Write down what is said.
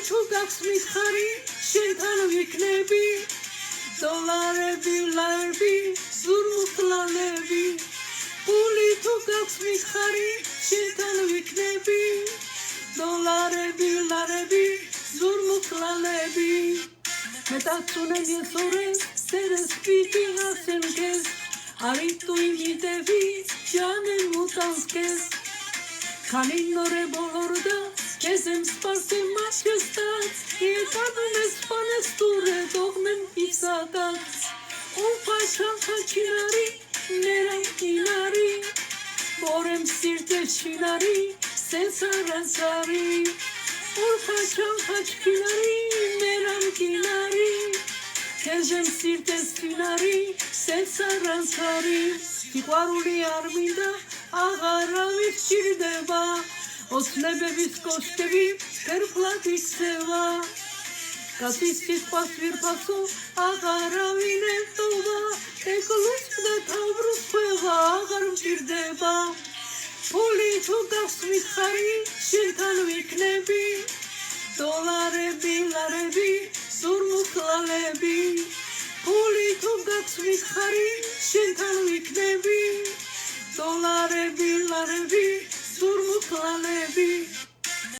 თუ გაქვს მითხარი შენთან ვიქნები დოლარები ლარები ზურმუხტლალები პული თუ გაქვს მითხარი შენთან ვიქნები დოლარები ლარები ზურმუხტლალები მეტაცუნენ ესორეს სერეს პიჭი ასენკეს Ari tu imitevi, janen mutansques Caninore bolorda, kesem sparse maschestat Ietanumes panesture, dogmen isatat Ulpaşan hakinari, neram kinari Borem sirte şinari, sensaransari Ulpaşan hakinari, neram kinari Kesem sirte şinari სენსარანსარი სიყვარული არ მინდა აღარავის სჭირდება ოცნებების კოშკები ფერფლად იქცევა კაცის სიტყვას ვირფასო აღარავინ ეტოვა ეკლუს და თავბრუს ხევა აღარ მჭირდება ფული თუ გაქვს მითხარი შენთან ვიქნები დოლარები ლარები ზურმუხტლალები Puli tu gaქვს mითხარი შენთან ვიქნები დოლარები ლარები ზურმუხტლალები